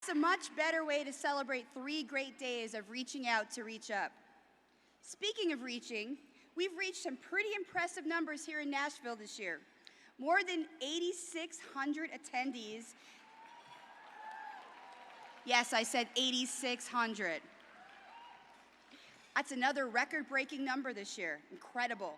It's a much better way to celebrate 3 great days of reaching out to reach up. Speaking of reaching, we've reached some pretty impressive numbers here in Nashville this year. More than 8,600 attendees. Yes, I said 8,600. That's another record-breaking number this year. Incredible.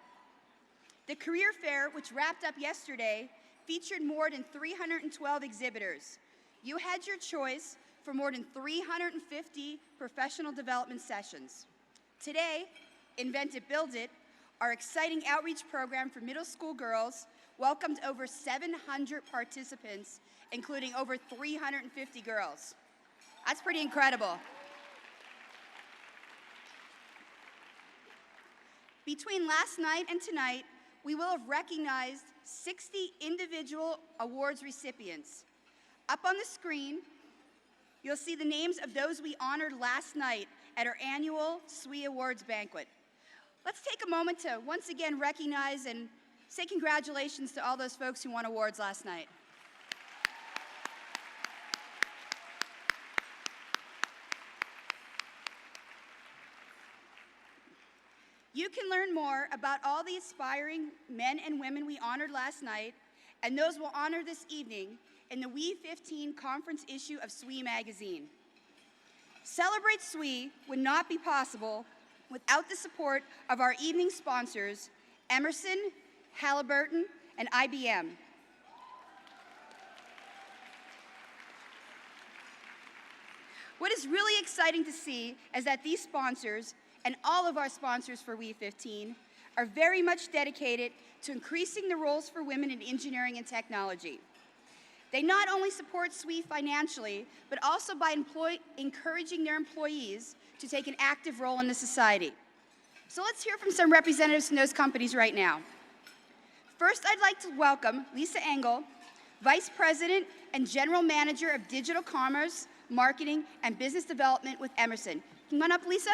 The career fair, which wrapped up yesterday, featured more than 312 exhibitors. You had your choice for more than 350 professional development sessions. Today, Invent It, Build It, our exciting outreach program for middle school girls, welcomed over 700 participants, including over 350 girls. That's pretty incredible. Between last night and tonight, we will have recognized 60 individual awards recipients. Up on the screen, you'll see the names of those we honored last night at our annual SWE Awards banquet. Let's take a moment to once again recognize and say congratulations to all those folks who won awards last night. You can learn more about all the aspiring men and women we honored last night and those we'll honor this evening in the WE15 conference issue of SWE magazine. Celebrate SWE would not be possible without the support of our evening sponsors, Emerson, Halliburton, and IBM. What is really exciting to see is that these sponsors and all of our sponsors for WE15 are very much dedicated to increasing the roles for women in engineering and technology. They not only support SWE financially, but also by encouraging their employees to take an active role in the society. So let's hear from some representatives from those companies right now. First, I'd like to welcome Lisa Engel, Vice President and General Manager of Digital Commerce, Marketing, and Business Development with Emerson. Come on up, Lisa.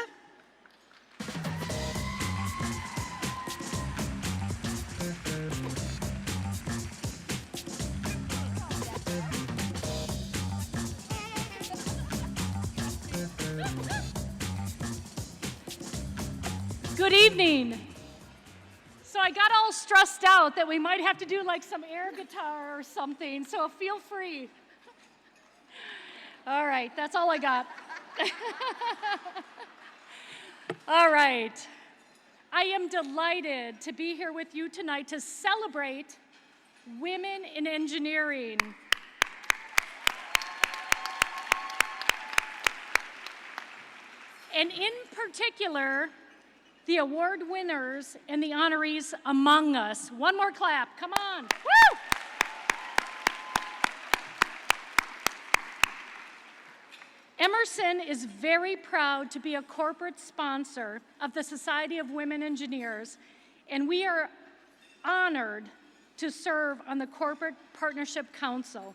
Good evening. So I got all stressed out that we might have to do like some air guitar or something, so feel free. All right, that's all I got. All right. I am delighted to be here with you tonight to celebrate women in engineering. And in particular, the award winners and the honorees among us. One more clap, come on, woo! Emerson is very proud to be a corporate sponsor of the Society of Women Engineers, and we are honored to serve on the Corporate Partnership Council.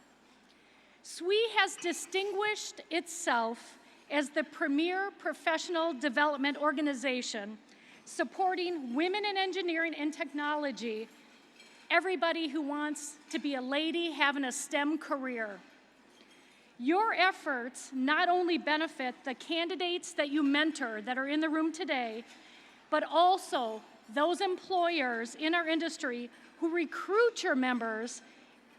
SWE has distinguished itself as the premier professional development organization supporting women in engineering and technology, everybody who wants to be a lady having a STEM career. Your efforts not only benefit the candidates that you mentor that are in the room today, but also those employers in our industry who recruit your members,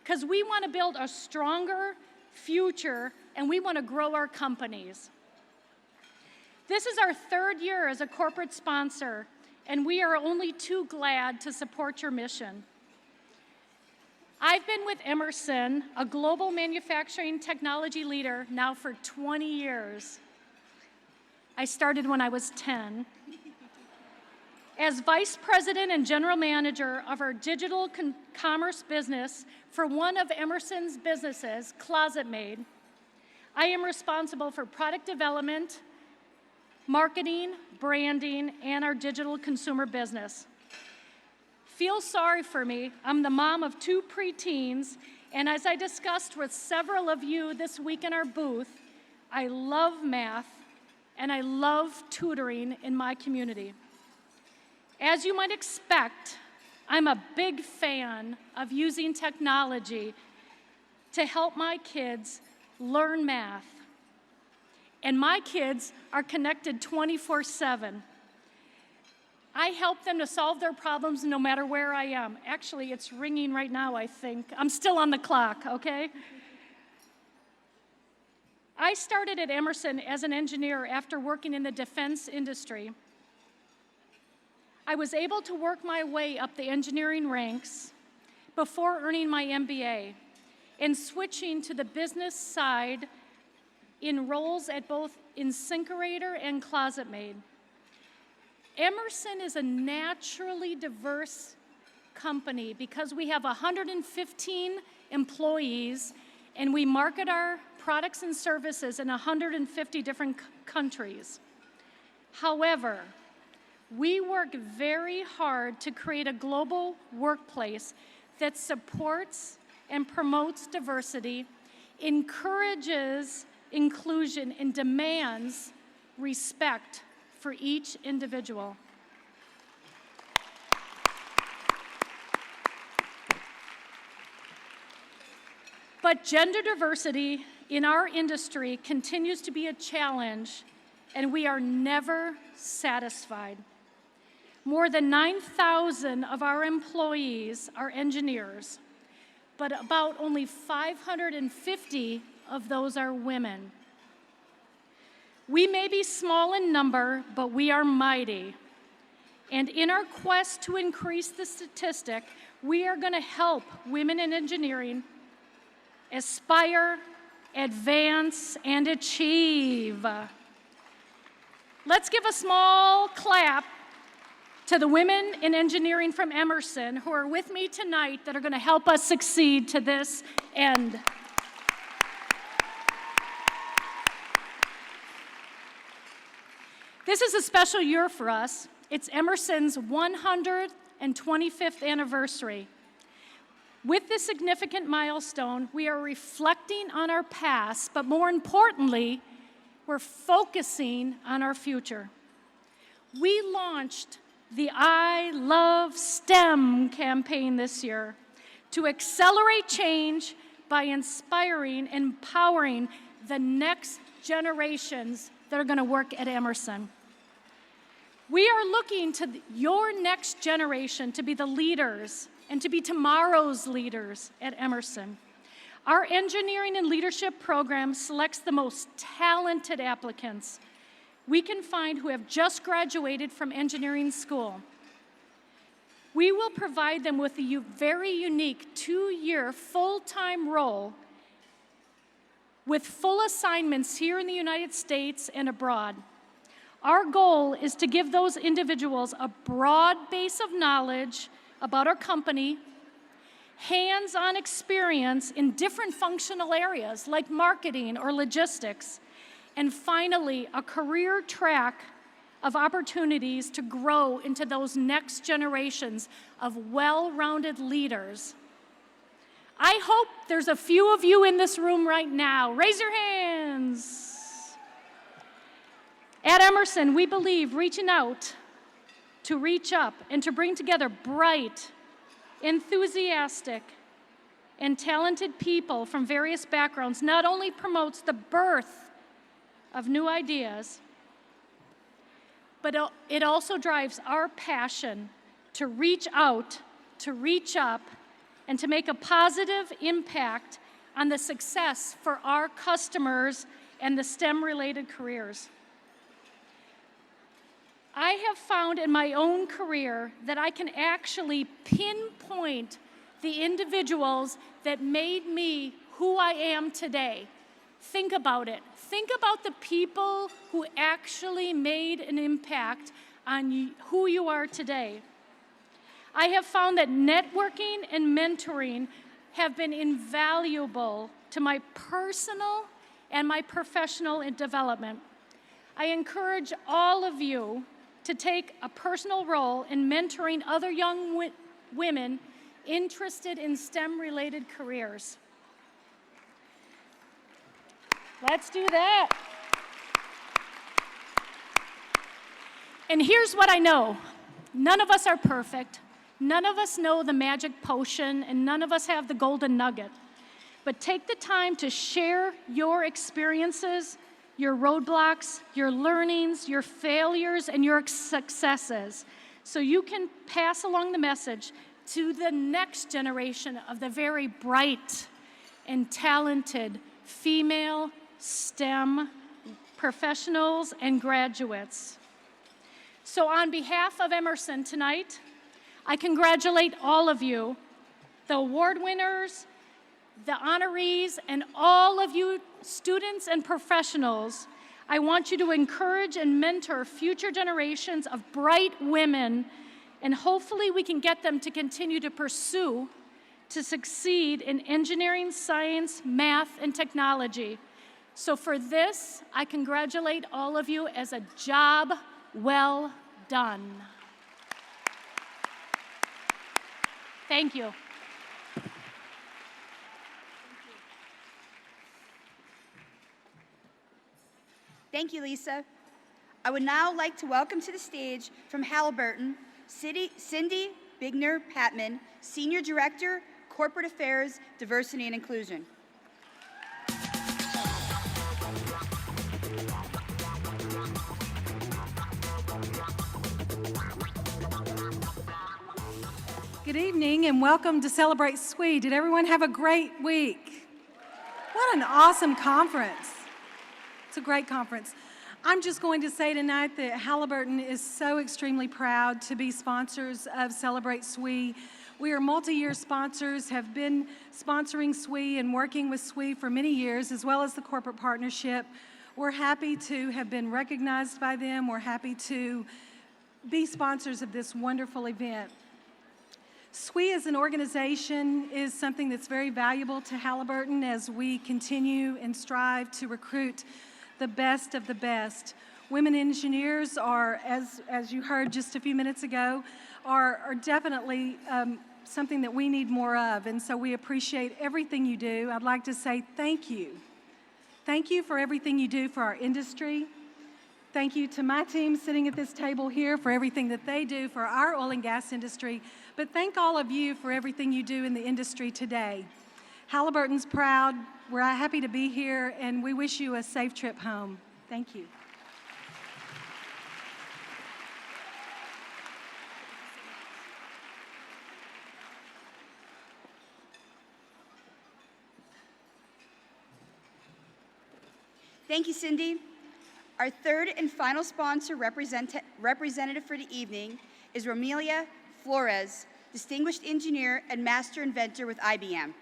because we want to build a stronger future and we want to grow our companies. This is our 3rd year as a corporate sponsor, and we are only too glad to support your mission. I've been with Emerson, a global manufacturing technology leader, now for 20 years. I started when I was 10. As Vice President and General Manager of our digital commerce business for one of Emerson's businesses, Closet Made, I am responsible for product development, marketing, branding, and our digital consumer business. Feel sorry for me. I'm the mom of 2 preteens, and as I discussed with several of you this week in our booth, I love math and I love tutoring in my community. As you might expect, I'm a big fan of using technology to help my kids learn math. and my kids are connected 24/7. I help them to solve their problems no matter where I am. Actually, it's ringing right now, I think. I'm still on the clock, okay? I started at Emerson as an engineer after working in the defense industry. I was able to work my way up the engineering ranks before earning my MBA and switching to the business side in roles at both InSinkErator and ClosetMaid. Emerson is a naturally diverse company because we have 115 employees and we market our products and services in 150 different countries. However, we work very hard to create a global workplace that supports and promotes diversity, encourages inclusion, and demands respect for each individual. But gender diversity in our industry continues to be a challenge, and we are never satisfied. More than 9,000 of our employees are engineers, but about only 550 of those are women. We may be small in number, but we are mighty. And in our quest to increase the statistic, we are going to help women in engineering aspire, advance, and achieve. Let's give a small clap to the women in engineering from Emerson who are with me tonight that are going to help us succeed to this end. This is a special year for us. It's Emerson's 125th anniversary. With this significant milestone, we are reflecting on our past, but more importantly, we're focusing on our future. We launched the I Love STEM campaign this year to accelerate change by inspiring and empowering the next generations that are going to work at Emerson. We are looking to your next generation to be the leaders and to be tomorrow's leaders at Emerson. Our engineering and leadership program selects the most talented applicants we can find who have just graduated from engineering school. We will provide them with a very unique 2-year full-time role with full assignments here in the United States and abroad. Our goal is to give those individuals a broad base of knowledge about our company, hands-on experience in different functional areas like marketing or logistics, and finally, a career track of opportunities to grow into those next generations of well-rounded leaders. I hope there's a few of you in this room right now. Raise your hands. At Emerson, we believe reaching out to reach up and to bring together bright, enthusiastic, and talented people from various backgrounds not only promotes the birth of new ideas, but it also drives our passion to reach out, to reach up, and to make a positive impact on the success for our customers and the STEM-related careers. I have found in my own career that I can actually pinpoint the individuals that made me who I am today. Think about it. Think about the people who actually made an impact on who you are today. I have found that networking and mentoring have been invaluable to my personal and my professional development. I encourage all of you to take a personal role in mentoring other young women interested in STEM-related careers. Let's do that. And here's what I know. None of us are perfect. None of us know the magic potion, and none of us have the golden nugget. But take the time to share your experiences your roadblocks, your learnings, your failures, and your successes, so you can pass along the message to the next generation of the very bright and talented female STEM professionals and graduates. So on behalf of Emerson tonight, I congratulate all of you, the award winners, the honorees, and all of you students and professionals. I want you to encourage and mentor future generations of bright women, and hopefully we can get them to continue to pursue, to succeed in engineering, science, math, and technology. So for this, I congratulate all of you as a job well done. Thank you. Thank you, Lisa. I would now like to welcome to the stage from Halliburton, Cindy Bigner-Patman, Senior Director, Corporate Affairs, Diversity and Inclusion. Good evening and welcome to Celebrate SWE. Did everyone have a great week? What an awesome conference. It's a great conference. I'm just going to say tonight that Halliburton is so extremely proud to be sponsors of Celebrate SWE. We are multi-year sponsors, have been sponsoring SWE and working with SWE for many years, as well as the corporate partnership. We're happy to have been recognized by them. We're happy to be sponsors of this wonderful event. SWE as an organization is something that's very valuable to Halliburton as we continue and strive to recruit the best of the best. Women engineers are, as you heard just a few minutes ago, are definitely something that we need more of, and so we appreciate everything you do. I'd like to say thank you. Thank you for everything you do for our industry. Thank you to my team sitting at this table here for everything that they do for our oil and gas industry, but thank all of you for everything you do in the industry today. Halliburton's proud, we're happy to be here, and we wish you a safe trip home. Thank you. Thank you, Cindy. Our third and final sponsor representative for the evening is Romelia Flores, Distinguished Engineer and Master Inventor with IBM.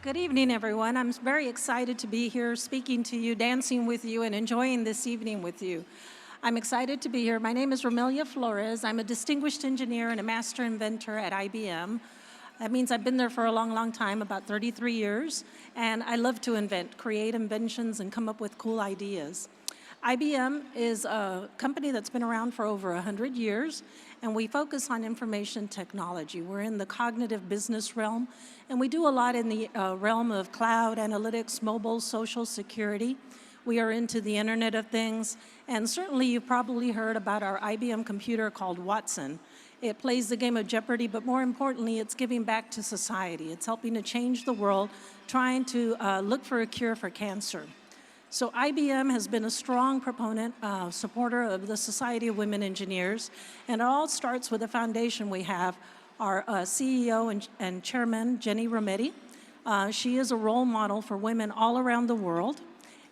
Good evening, everyone. I'm very excited to be here speaking to you, dancing with you, and enjoying this evening with you. I'm excited to be here. My name is Romelia Flores. I'm a distinguished engineer and a master inventor at IBM. That means I've been there for a long, long time, about 33 years, and I love to invent, create inventions, and come up with cool ideas. IBM is a company that's been around for over 100 years, and we focus on information technology. We're in the cognitive business realm, and we do a lot in the realm of cloud, analytics, mobile, social security. We are into the Internet of Things, and certainly you've probably heard about our IBM computer called Watson. It plays the game of Jeopardy, but more importantly, it's giving back to society. It's helping to change the world, trying to look for a cure for cancer. So IBM has been a strong proponent, supporter of the Society of Women Engineers, and it all starts with the foundation we have, our CEO and chairman, Jenny Rometty. She is a role model for women all around the world,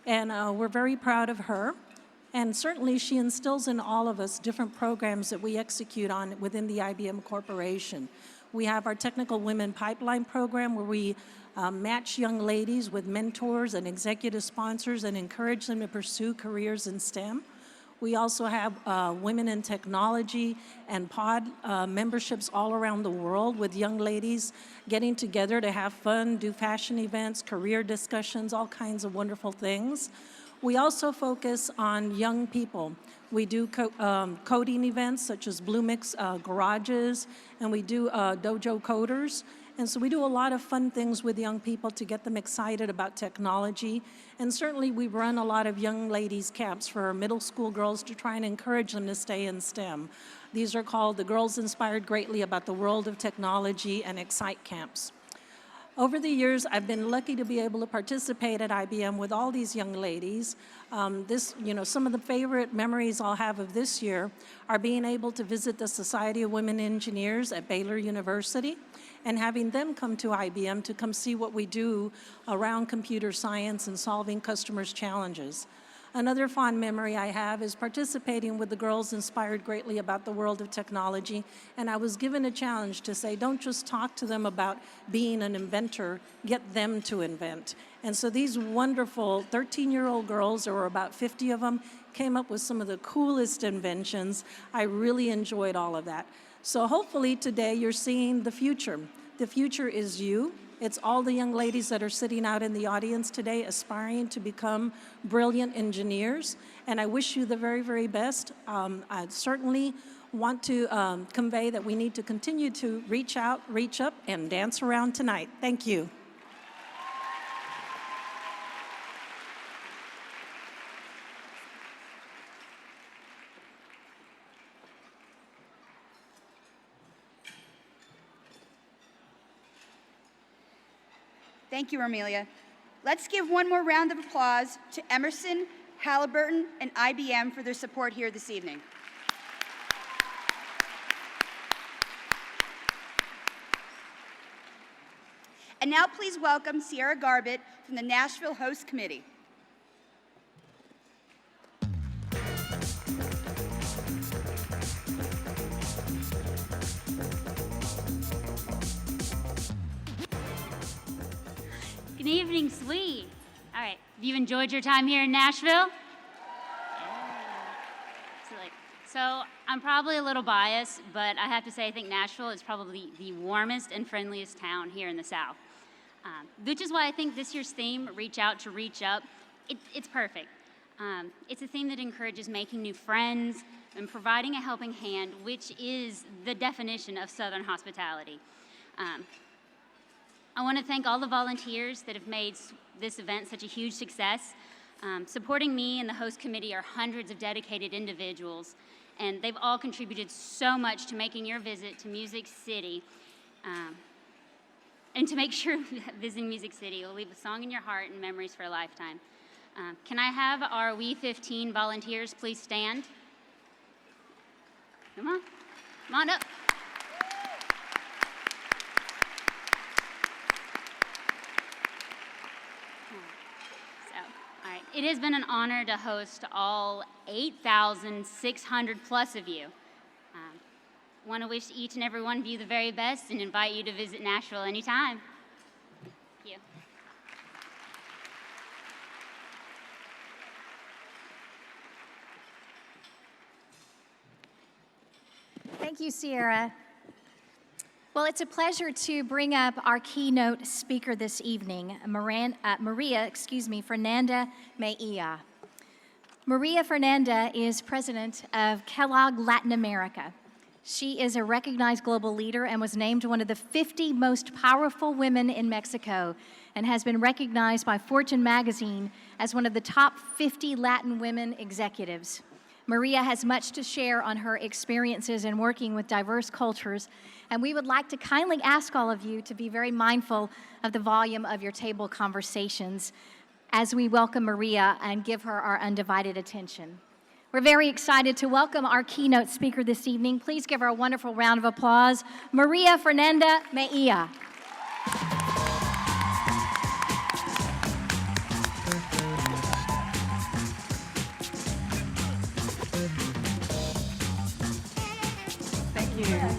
and we're very proud of her. And certainly she instills in all of us different programs that we execute on within the IBM Corporation. We have our Technical Women Pipeline program where we match young ladies with mentors and executive sponsors and encourage them to pursue careers in STEM. We also have Women in Technology and pod memberships all around the world with young ladies getting together to have fun, do fashion events, career discussions, all kinds of wonderful things. We also focus on young people. We do coding events such as Blue Mix Garages, and we do Dojo Coders. And so we do a lot of fun things with young people to get them excited about technology. And certainly we run a lot of young ladies camps for our middle school girls to try and encourage them to stay in STEM. These are called the Girls Inspired Greatly About the World of Technology and Excite camps. Over the years, I've been lucky to be able to participate at IBM with all these young ladies. Some of the favorite memories I'll have of this year are being able to visit the Society of Women Engineers at Baylor University and having them come to IBM to come see what we do around computer science and solving customers' challenges. Another fond memory I have is participating with the Girls Inspired Greatly About the World of Technology, and I was given a challenge to say, don't just talk to them about being an inventor, get them to invent. And so these wonderful 13-year-old girls, there were about 50 of them, came up with some of the coolest inventions. I really enjoyed all of that. So hopefully today you're seeing the future. The future is you. It's all the young ladies that are sitting out in the audience today aspiring to become brilliant engineers, and I wish you the very, very best. I certainly want to convey that we need to continue to reach out, reach up, and dance around tonight. Thank you. Thank you, Romelia. Let's give one more round of applause to Emerson, Halliburton, and IBM for their support here this evening. And now please welcome Sierra Garbett from the Nashville Host Committee. Good evening, SWE. All right, have you enjoyed your time here in Nashville? Excellent. So I'm probably a little biased, but I have to say I think Nashville is probably the warmest and friendliest town here in the South. Which is why I think this year's theme, Reach Out to Reach Up, it's perfect. It's a theme that encourages making new friends and providing a helping hand, which is the definition of Southern hospitality. I want to thank all the volunteers that have made this event such a huge success. Supporting me and the host committee are hundreds of dedicated individuals, and they've all contributed so much to making your visit to Music City, and to make sure visiting Music City will leave a song in your heart and memories for a lifetime. Can I have our WE15 volunteers please stand? Come on up. It has been an honor to host all 8,600 plus of you. I want to wish each and every one of you the very best and invite you to visit Nashville anytime. Thank you. Thank you, Sierra. Well, it's a pleasure to bring up our keynote speaker this evening, Maria Fernanda Mejia. Maria Fernanda is president of Kellogg Latin America. She is a recognized global leader and was named one of the 50 most powerful women in Mexico and has been recognized by Fortune magazine as one of the top 50 Latin women executives. Maria has much to share on her experiences in working with diverse cultures, and we would like to kindly ask all of you to be very mindful of the volume of your table conversations as we welcome Maria and give her our undivided attention. We're very excited to welcome our keynote speaker this evening. Please give her a wonderful round of applause, Maria Fernanda Mejia.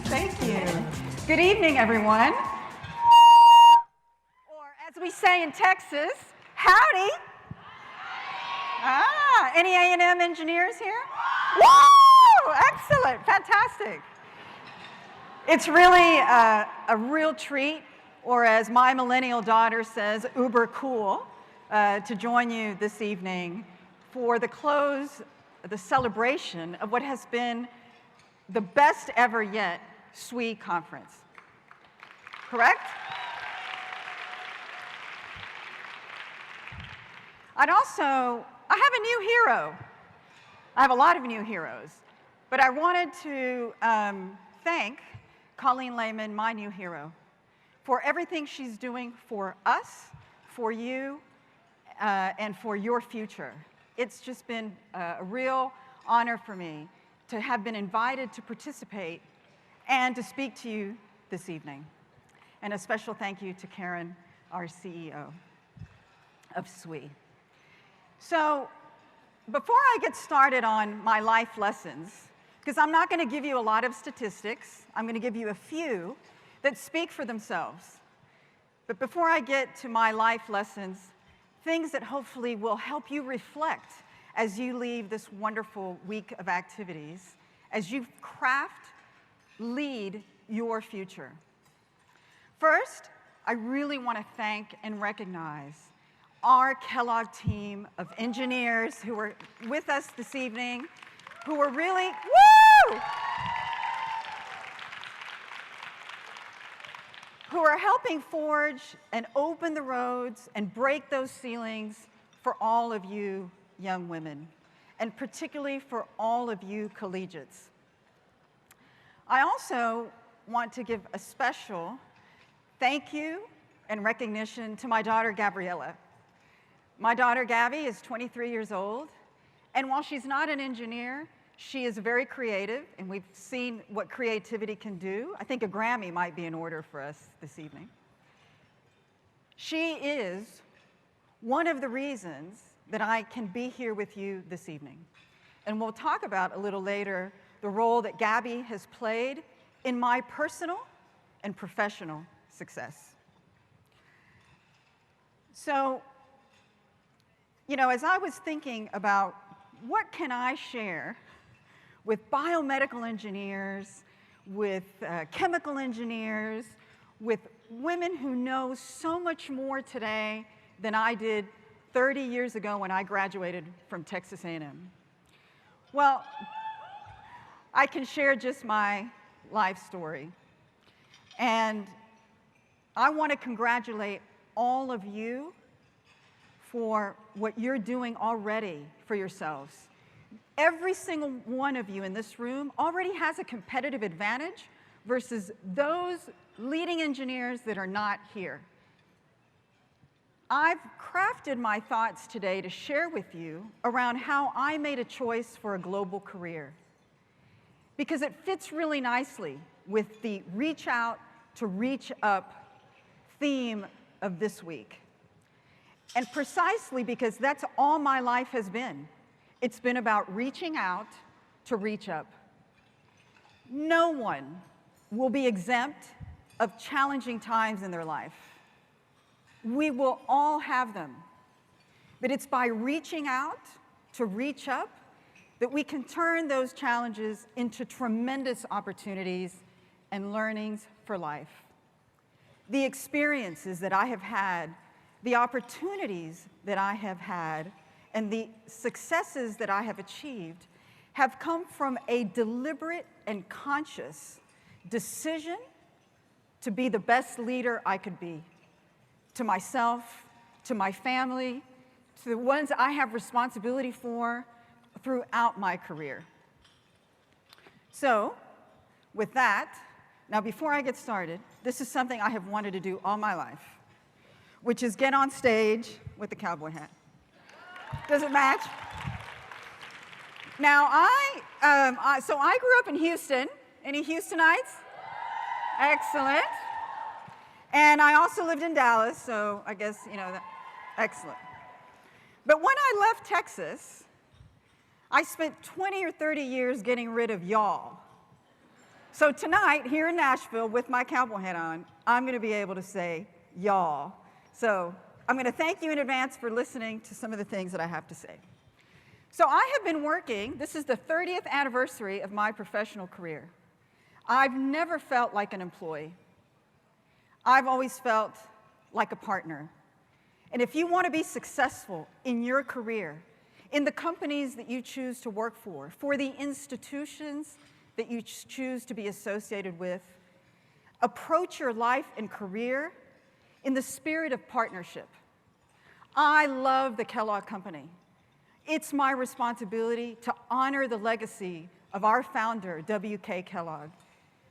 Thank you. Good evening, everyone. Or as we say in Texas, howdy. Any A&M engineers here? Woo! Excellent, fantastic. It's really a real treat, or as my millennial daughter says, uber cool, to join you this evening for the close, the celebration of what has been the best ever yet SWE conference. correct? I have a new hero. I have a lot of new heroes, but I wanted to thank Colleen Lehman, my new hero, for everything she's doing for us, for you, and for your future. It's just been a real honor for me to have been invited to participate and to speak to you this evening. And a special thank you to Karen, our CEO of SWE. So before I get started on my life lessons, because I'm not going to give you a lot of statistics, I'm going to give you a few that speak for themselves. But before I get to my life lessons, things that hopefully will help you reflect as you leave this wonderful week of activities, as you craft, lead your future. First, I really want to thank and recognize our Kellogg team of engineers who are with us this evening, who are really, woo! Who are helping forge and open the roads and break those ceilings for all of you young women, and particularly for all of you collegiates. I also want to give a special thank you and recognition to my daughter, Gabriella. My daughter, Gabby, is 23 years old, and while she's not an engineer, she is very creative, and we've seen what creativity can do. I think a Grammy might be in order for us this evening. She is one of the reasons that I can be here with you this evening. And we'll talk about a little later the role that Gabby has played in my personal and professional success. So, you know, as I was thinking about what can I share with biomedical engineers, with chemical engineers, with women who know so much more today than I did 30 years ago when I graduated from Texas A&M. Well, I can share just my life story. And I want to congratulate all of you for what you're doing already for yourselves. Every single one of you in this room already has a competitive advantage versus those leading engineers that are not here. I've crafted my thoughts today to share with you around how I made a choice for a global career, because it fits really nicely with the reach out to reach up theme of this week. And precisely because that's all my life has been. It's been about reaching out to reach up. No one will be exempt of challenging times in their life. We will all have them. But it's by reaching out to reach up that we can turn those challenges into tremendous opportunities and learnings for life. The experiences that I have had, the opportunities that I have had, and the successes that I have achieved have come from a deliberate and conscious decision to be the best leader I could be, to myself, to my family, to the ones I have responsibility for throughout my career. So, with that, now before I get started, this is something I have wanted to do all my life, which is get on stage with the cowboy hat. Does it match? Now, so I grew up in Houston. Any Houstonites? Excellent. And I also lived in Dallas, so I guess, you know, excellent. But when I left Texas, I spent 20 or 30 years getting rid of y'all. So tonight, here in Nashville, with my cowboy hat on, I'm going to be able to say y'all. So I'm going to thank you in advance for listening to some of the things that I have to say. So I have been working, this is the 30th anniversary of my professional career. I've never felt like an employee. I've always felt like a partner. And if you want to be successful in your career, in the companies that you choose to work for the institutions that you choose to be associated with, Approach your life and career in the spirit of partnership. I love the Kellogg Company. It's my responsibility to honor the legacy of our founder, W.K. Kellogg,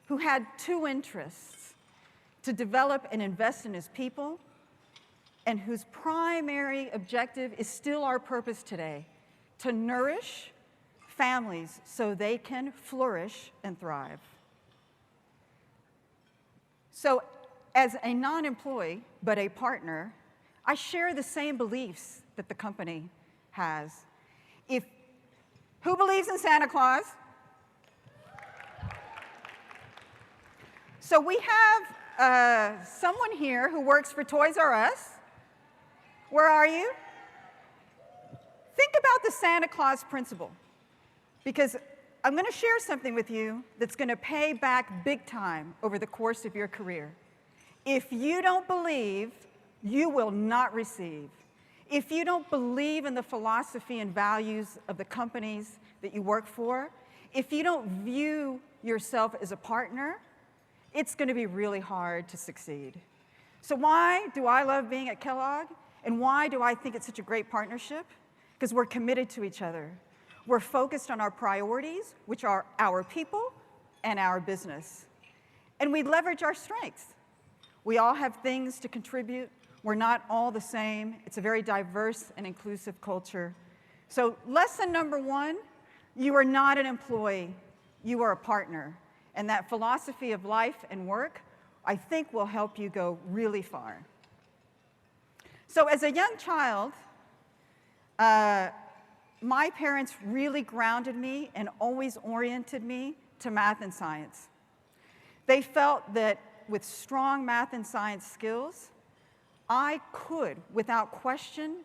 who had two interests: to develop and invest in his people, and whose primary objective is still our purpose today: to nourish families so they can flourish and thrive. So, as a non-employee, but a partner, I share the same beliefs that the company has. Who believes in Santa Claus? So we have someone here who works for Toys R Us. Where are you? Think about the Santa Claus principle, because I'm going to share something with you that's going to pay back big time over the course of your career. If you don't believe, you will not receive. If you don't believe in the philosophy and values of the companies that you work for, if you don't view yourself as a partner, it's going to be really hard to succeed. So why do I love being at Kellogg? And why do I think it's such a great partnership? Because we're committed to each other. We're focused on our priorities, which are our people and our business. And we leverage our strengths. We all have things to contribute. We're not all the same. It's a very diverse and inclusive culture. So lesson number one, you are not an employee. You are a partner. And that philosophy of life and work, I think, will help you go really far. So as a young child, my parents really grounded me and always oriented me to math and science. They felt that with strong math and science skills, I could, without question,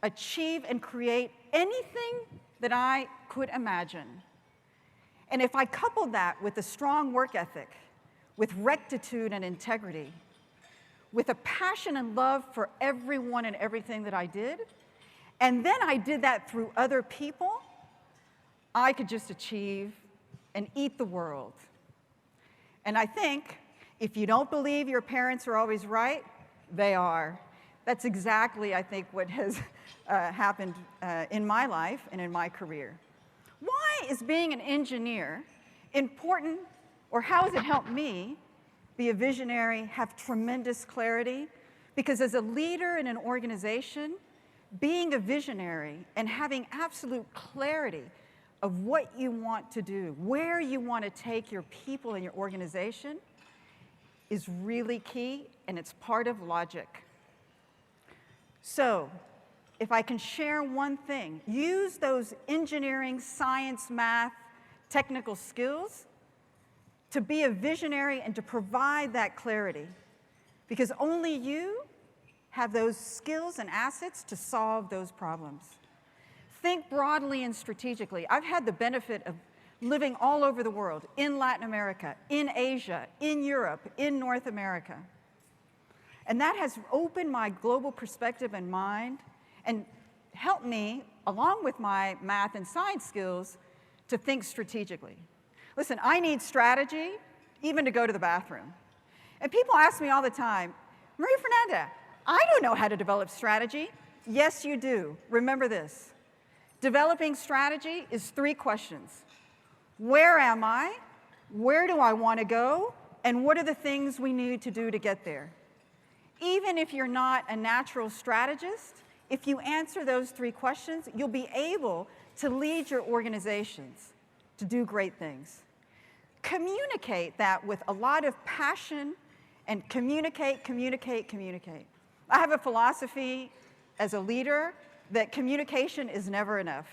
achieve and create anything that I could imagine. And if I coupled that with a strong work ethic, with rectitude and integrity, with a passion and love for everyone and everything that I did, and then I did that through other people, I could just achieve and eat the world. And I think if you don't believe your parents are always right, they are. That's exactly, I think, what has happened in my life and in my career. Why is being an engineer important, or how has it helped me be a visionary, have tremendous clarity? Because as a leader in an organization, being a visionary and having absolute clarity of what you want to do, where you want to take your people and your organization, is really key, and it's part of logic. So, if I can share one thing, use those engineering, science, math, technical skills to be a visionary and to provide that clarity, because only you have those skills and assets to solve those problems. Think broadly and strategically. I've had the benefit of living all over the world, in Latin America, in Asia, in Europe, in North America. And that has opened my global perspective and mind and helped me, along with my math and science skills, to think strategically. Listen, I need strategy even to go to the bathroom. And people ask me all the time, Maria Fernanda, I don't know how to develop strategy. Yes, you do. Remember this. Developing strategy is 3 questions. Where am I? Where do I want to go? And what are the things we need to do to get there? Even if you're not a natural strategist, if you answer those 3 questions, you'll be able to lead your organizations to do great things. Communicate that with a lot of passion, and communicate, communicate, communicate. I have a philosophy as a leader that communication is never enough.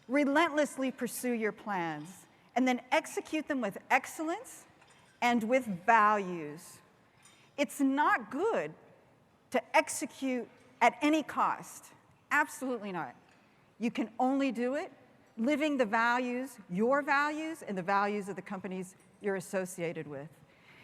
Relentlessly pursue your plans, and then execute them with excellence and with values. It's not good to execute at any cost. Absolutely not. You can only do it living the values, your values, and the values of the companies you're associated with.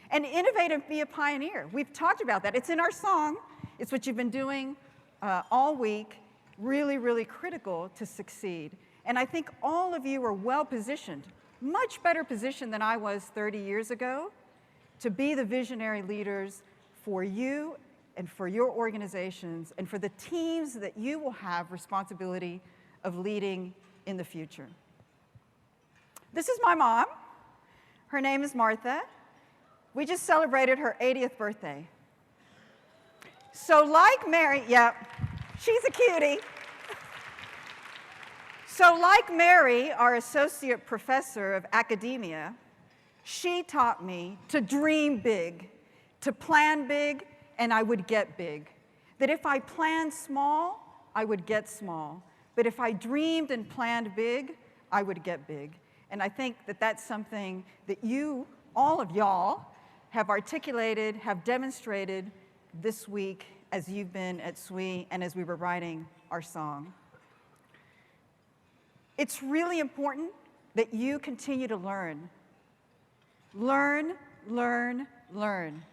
And innovate and be a pioneer. We've talked about that. It's in our song. It's what you've been doing all week. Really, really critical to succeed. And I think all of you are well positioned, much better positioned than I was 30 years ago, to be the visionary leaders for you and for your organizations and for the teams that you will have responsibility of leading in the future. This is my mom. Her name is Martha. We just celebrated her 80th birthday. So like Mary, yeah, she's a cutie. So like Mary, our associate professor of academia, she taught me to dream big, to plan big, and I would get big. That if I planned small, I would get small. But if I dreamed and planned big, I would get big. And I think that that's something that you, all of y'all, have articulated, have demonstrated this week as you've been at SWE and as we were writing our song. It's really important that you continue to learn. Learn, learn, learn.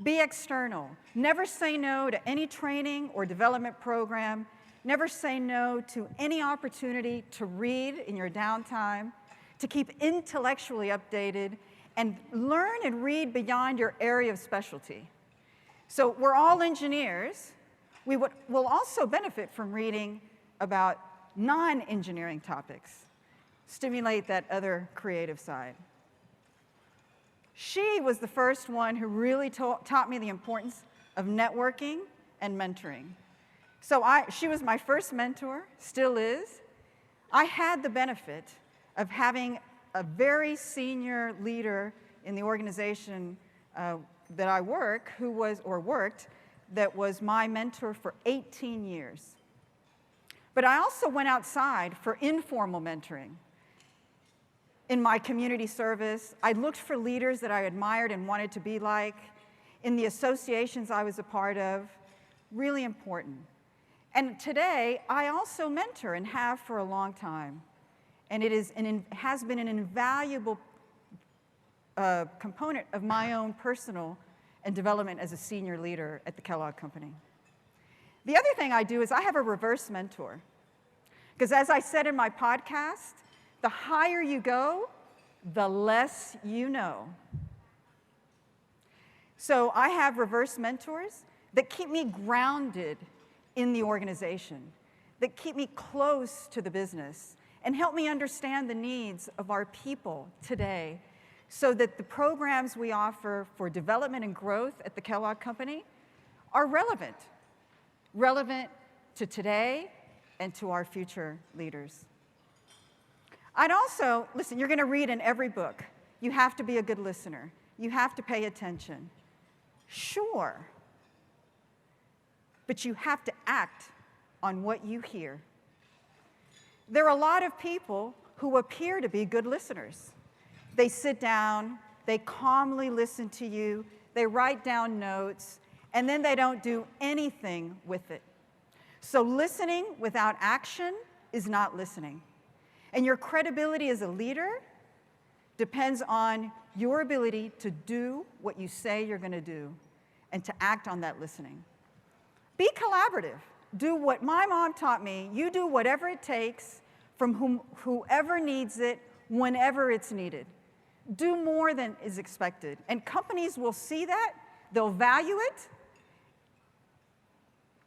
Be external. Never say no to any training or development program. Never say no to any opportunity to read in your downtime, to keep intellectually updated, and learn and read beyond your area of specialty. So we're all engineers. We'll also benefit from reading about non-engineering topics, stimulate that other creative side. She was the first one who really taught me the importance of networking and mentoring. So she was my first mentor, still is. I had the benefit of having a very senior leader in the organization that I worked, that was my mentor for 18 years. But I also went outside for informal mentoring. In my community service, I looked for leaders that I admired and wanted to be like. In the associations I was a part of, really important. And today, I also mentor and have for a long time. And it has been an invaluable component of my own personal and development as a senior leader at the Kellogg Company. The other thing I do is I have a reverse mentor. Because as I said in my podcast, the higher you go, the less you know. So I have reverse mentors that keep me grounded in the organization, that keep me close to the business, and help me understand the needs of our people today so that the programs we offer for development and growth at the Kellogg Company are relevant to today and to our future leaders. I'd also, listen, you're going to read in every book. You have to be a good listener. You have to pay attention. Sure. But you have to act on what you hear. There are a lot of people who appear to be good listeners. They sit down, they calmly listen to you, they write down notes, and then they don't do anything with it. So listening without action is not listening. And your credibility as a leader depends on your ability to do what you say you're going to do and to act on that listening. Be collaborative. Do what my mom taught me. You do whatever it takes from whoever needs it, whenever it's needed. Do more than is expected. And companies will see that, they'll value it,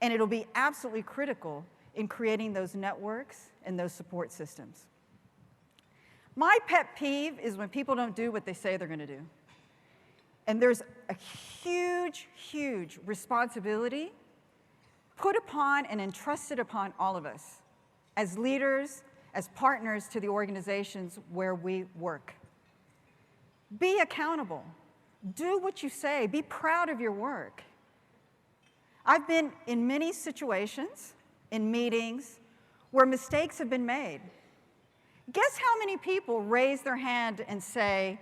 and it'll be absolutely critical in creating those networks and those support systems. My pet peeve is when people don't do what they say they're going to do. And there's a huge, huge responsibility put upon and entrusted upon all of us as leaders, as partners to the organizations where we work. Be accountable. Do what you say. Be proud of your work. I've been in many situations, in meetings, where mistakes have been made. Guess how many people raise their hand and say,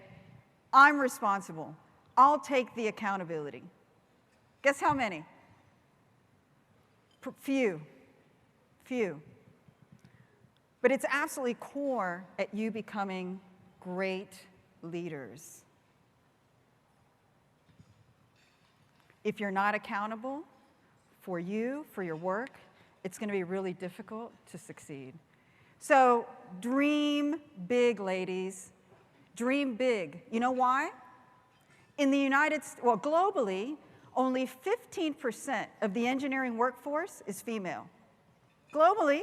I'm responsible. I'll take the accountability. Guess how many? Few. But it's absolutely core at you becoming great leaders. If you're not accountable for you, for your work, it's going to be really difficult to succeed. So dream big, ladies. Dream big. You know why? In the well, globally, only 15% of the engineering workforce is female. Globally,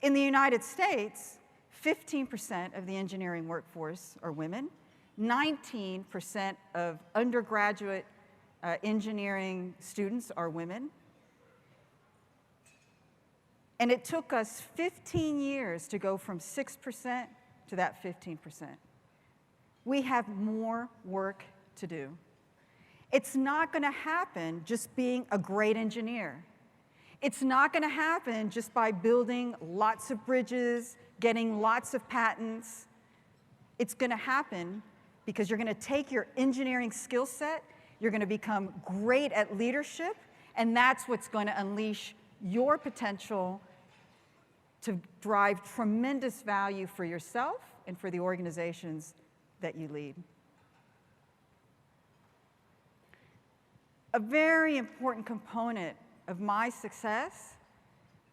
in the United States, 15% of the engineering workforce are women. 19% of undergraduate engineering students are women. And it took us 15 years to go from 6% to that 15%. We have more work to do. It's not going to happen just being a great engineer. It's not going to happen just by building lots of bridges, getting lots of patents. It's going to happen because you're going to take your engineering skill set, you're going to become great at leadership, and that's what's going to unleash your potential to drive tremendous value for yourself and for the organizations that you lead. A very important component of my success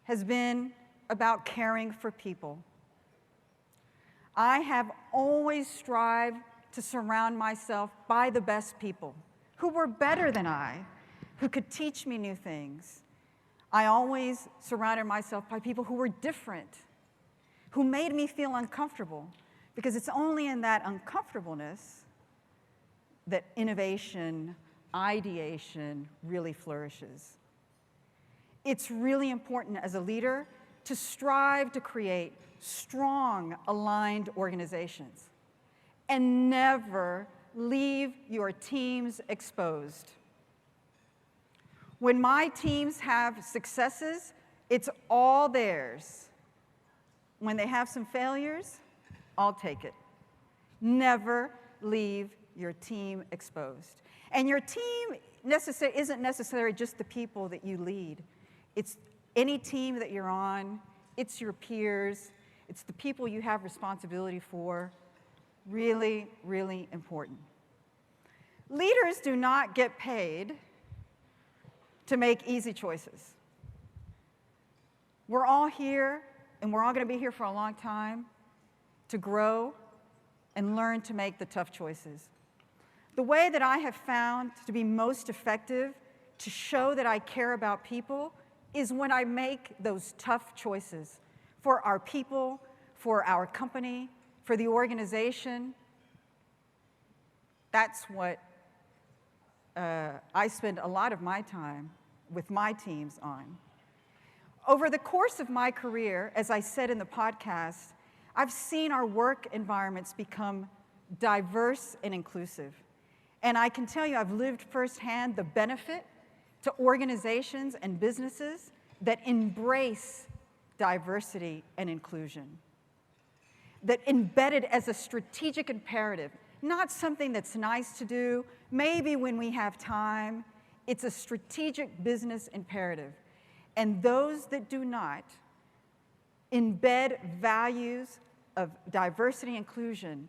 has been about caring for people. I have always strived to surround myself by the best people who were better than I, who could teach me new things. I always surrounded myself by people who were different, who made me feel uncomfortable, because it's only in that uncomfortableness that innovation, ideation really flourishes. It's really important as a leader to strive to create strong, aligned organizations and never leave your teams exposed. When my teams have successes, it's all theirs. When they have some failures, I'll take it. Never leave your team exposed. And your team isn't necessarily just the people that you lead. It's any team that you're on, it's your peers, it's the people you have responsibility for. Really, really important. Leaders do not get paid to make easy choices. We're all here, and we're all going to be here for a long time, to grow and learn to make the tough choices. The way that I have found to be most effective to show that I care about people is when I make those tough choices for our people, for our company, for the organization. That's what I spend a lot of my time with my teams on. Over the course of my career, as I said in the podcast, I've seen our work environments become diverse and inclusive. And I can tell you, I've lived firsthand the benefit to organizations and businesses that embrace diversity and inclusion, that embed it as a strategic imperative, not something that's nice to do, maybe when we have time. It's a strategic business imperative. And those that do not embed values of diversity and inclusion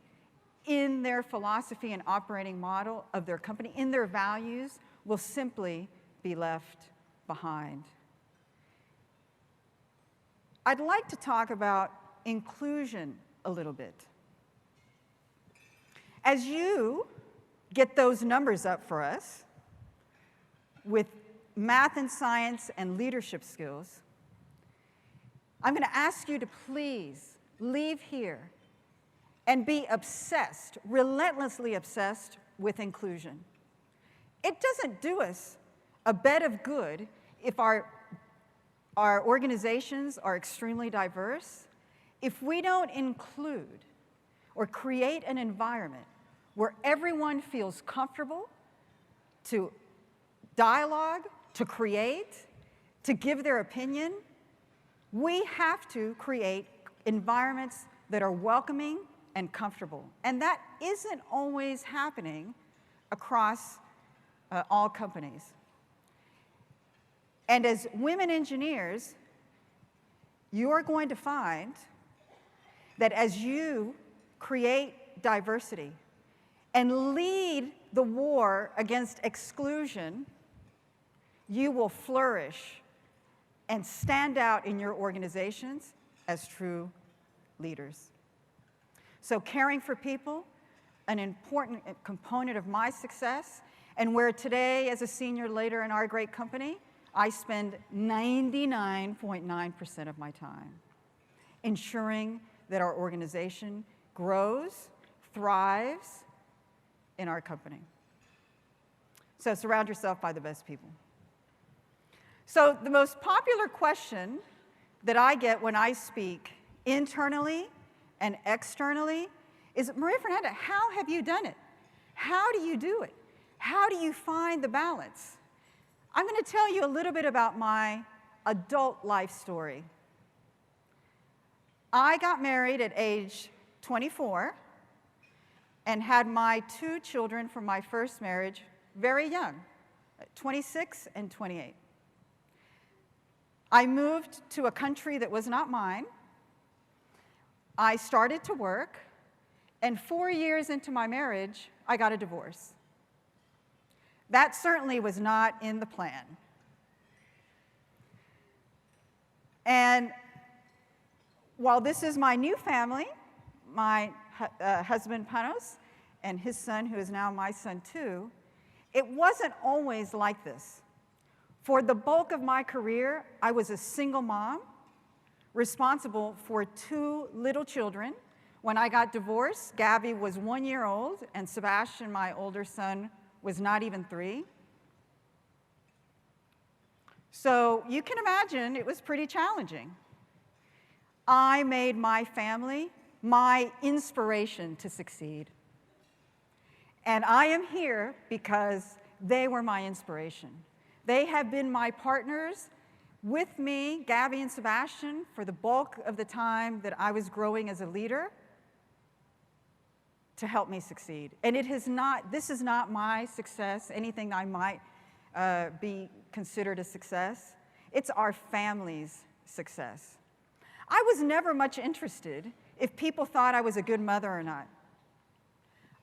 in their philosophy and operating model of their company, in their values, will simply be left behind. I'd like to talk about inclusion a little bit. As you get those numbers up for us with math and science and leadership skills, I'm going to ask you to please leave here and be obsessed, relentlessly obsessed with inclusion. It doesn't do us a bit of good if our organizations are extremely diverse, if we don't include or create an environment where everyone feels comfortable to dialogue, to create, to give their opinion. We have to create environments that are welcoming and comfortable. And that isn't always happening across all companies. And as women engineers, you're going to find that as you create diversity and lead the war against exclusion, you will flourish and stand out in your organizations as true leaders. So caring for people, an important component of my success, and where today, as a senior leader in our great company, I spend 99.9% of my time ensuring that our organization grows, thrives in our company. So surround yourself by the best people. So the most popular question that I get when I speak internally and externally is, Maria Fernanda, how have you done it? How do you do it? How do you find the balance? I'm going to tell you a little bit about my adult life story. I got married at age 24 and had my 2 children from my first marriage very young, 26 and 28. I moved to a country that was not mine. I started to work, and 4 years into my marriage, I got a divorce. That certainly was not in the plan. And while this is my new family, my husband Panos and his son, who is now my son too, it wasn't always like this. For the bulk of my career, I was a single mom, responsible for 2 little children. When I got divorced, Gabby was 1 year old, and Sebastian, my older son, was not even 3. So you can imagine it was pretty challenging. I made my family my inspiration to succeed. And I am here because they were my inspiration. They have been my partners with me, Gabby and Sebastian, for the bulk of the time that I was growing as a leader to help me succeed. And this is not my success, anything I might be considered a success. It's our family's success. I was never much interested if people thought I was a good mother or not.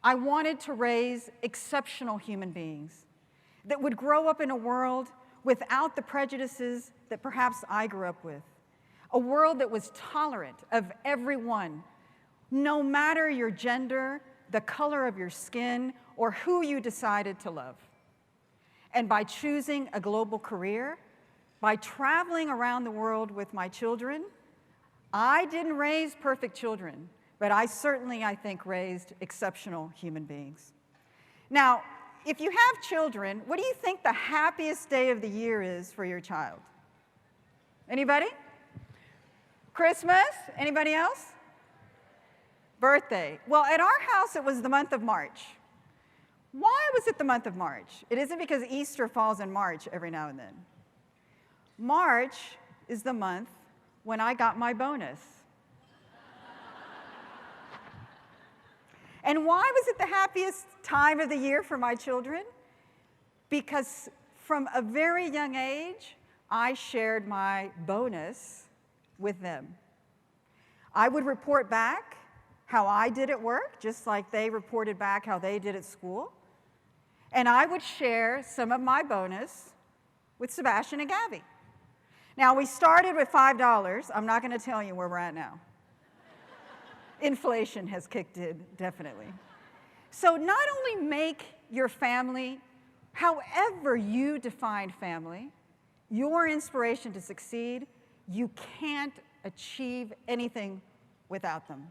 I wanted to raise exceptional human beings that would grow up in a world without the prejudices that perhaps I grew up with. A world that was tolerant of everyone, no matter your gender, the color of your skin, or who you decided to love. And by choosing a global career, by traveling around the world with my children, I didn't raise perfect children, but I certainly, I think, raised exceptional human beings. Now, if you have children, what do you think the happiest day of the year is for your child? Anybody? Christmas? Anybody else? Birthday. Well, at our house, it was the month of March. Why was it the month of March? It isn't because Easter falls in March every now and then. March is the month when I got my bonus. And why was it the happiest time of the year for my children? Because from a very young age, I shared my bonus with them. I would report back how I did at work, just like they reported back how they did at school. And I would share some of my bonus with Sebastian and Gabby. Now, we started with $5. I'm not going to tell you where we're at now. Inflation has kicked in, definitely. So not only make your family, however you define family, your inspiration to succeed, you can't achieve anything without them.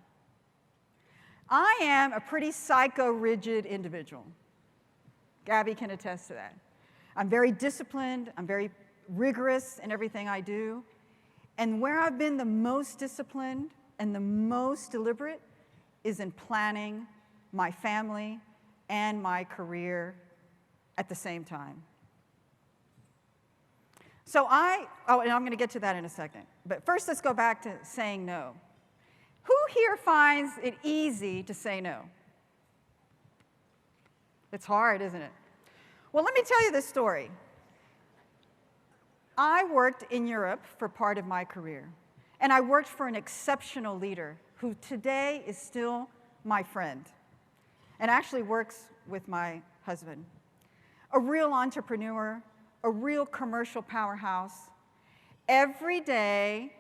I am a pretty psycho-rigid individual. Gabby can attest to that. I'm very disciplined, I'm very rigorous in everything I do, and where I've been the most disciplined and the most deliberate is in planning my family and my career at the same time. So and I'm going to get to that in a second. But first, let's go back to saying no. Who here finds it easy to say no? It's hard, isn't it? Well, let me tell you this story. I worked in Europe for part of my career. And I worked for an exceptional leader who today is still my friend and actually works with my husband. A real entrepreneur, a real commercial powerhouse. Every day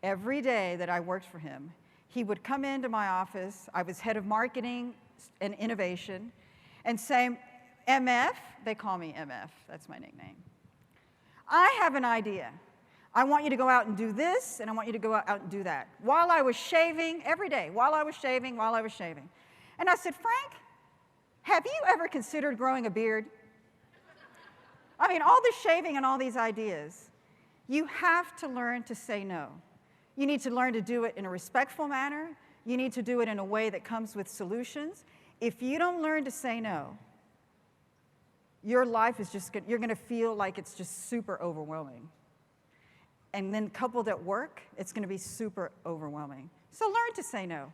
that I worked for him, he would come into my office. I was head of marketing, and innovation, and say, MF, they call me MF, that's my nickname. I have an idea. I want you to go out and do this, and I want you to go out and do that. While I was shaving, every day, while I was shaving. And I said, Frank, have you ever considered growing a beard? I mean, all this shaving and all these ideas, you have to learn to say no. You need to learn to do it in a respectful manner. You need to do it in a way that comes with solutions. If you don't learn to say no, your life is just, you're going to feel like it's just super overwhelming. And then coupled at work, it's going to be super overwhelming. So learn to say no.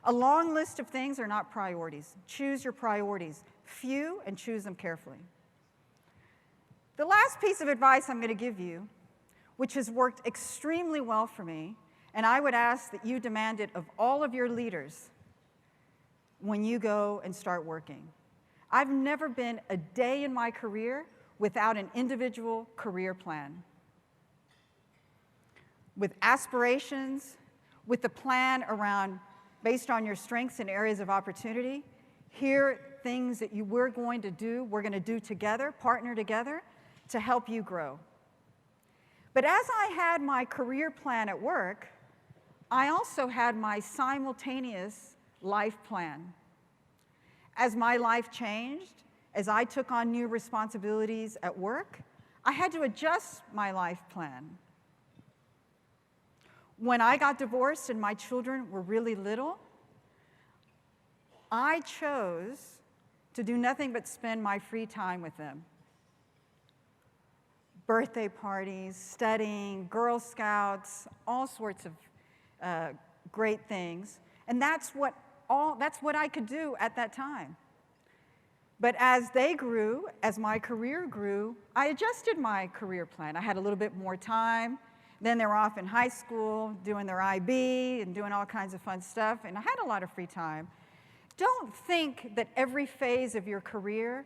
A long list of things are not priorities. Choose your priorities, few, and choose them carefully. The last piece of advice I'm going to give you, which has worked extremely well for me, and I would ask that you demand it of all of your leaders when you go and start working. I've never been a day in my career without an individual career plan. With aspirations, with the plan around, based on your strengths and areas of opportunity, here are things that we're going to do together, partner together, to help you grow. But as I had my career plan at work, I also had my simultaneous life plan. As my life changed, as I took on new responsibilities at work, I had to adjust my life plan. When I got divorced and my children were really little, I chose to do nothing but spend my free time with them. Birthday parties, studying, Girl Scouts, all sorts of great things. And that's what I could do at that time. But as they grew, as my career grew, I adjusted my career plan. I had a little bit more time. Then they were off in high school, doing their IB and doing all kinds of fun stuff, and I had a lot of free time. Don't think that every phase of your career,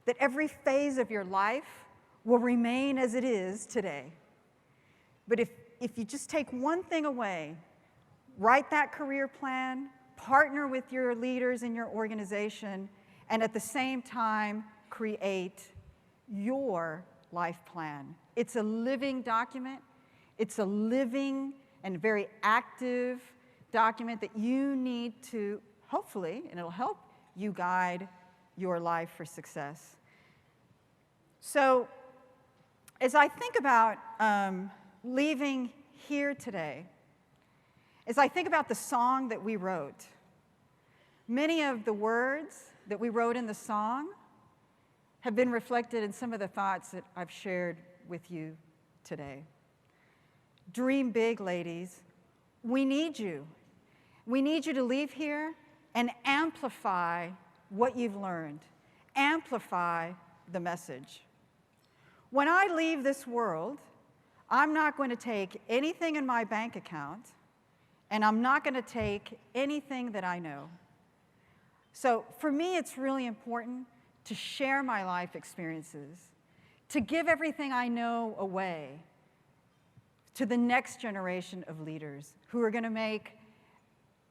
that every phase of your life will remain as it is today. But if you just take one thing away, write that career plan, partner with your leaders in your organization, and at the same time, create your life plan. It's a living document. It's a living and very active document that you need to, hopefully, and it'll help you guide your life for success. So, as I think about leaving here today, as I think about the song that we wrote, many of the words that we wrote in the song have been reflected in some of the thoughts that I've shared with you today. Dream big, ladies. We need you. We need you to leave here and amplify what you've learned. Amplify the message. When I leave this world, I'm not going to take anything in my bank account, and I'm not going to take anything that I know. So for me, it's really important to share my life experiences, to give everything I know away to the next generation of leaders who are going to make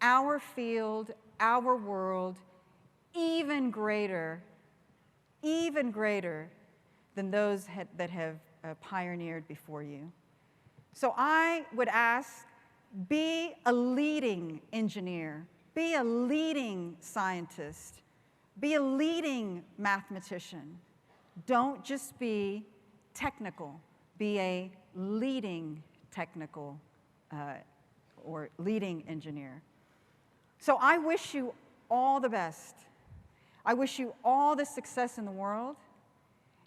our field, our world, even greater than those that have pioneered before you. So I would ask, be a leading engineer, be a leading scientist, be a leading mathematician. Don't just be technical, be a leading technical or leading engineer. So I wish you all the best. I wish you all the success in the world,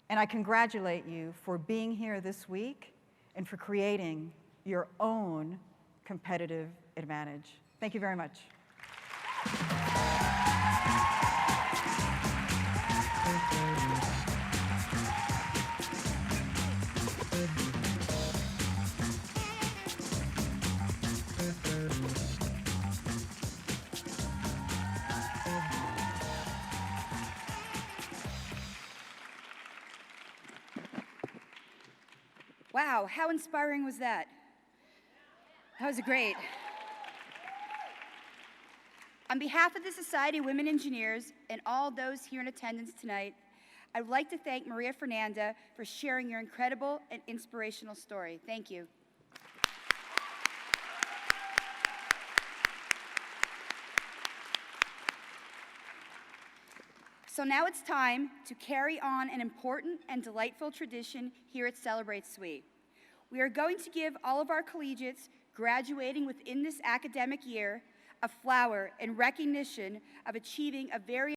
and I congratulate you for being here this week and for creating your own competitive advantage. Thank you very much. Wow, how inspiring was that? That was great. On behalf of the Society of Women Engineers and all those here in attendance tonight, I would like to thank Maria Fernanda for sharing your incredible and inspirational story. Thank you. So now it's time to carry on an important and delightful tradition here at Celebrate SWE. We are going to give all of our collegiates graduating within this academic year a flower in recognition of achieving a very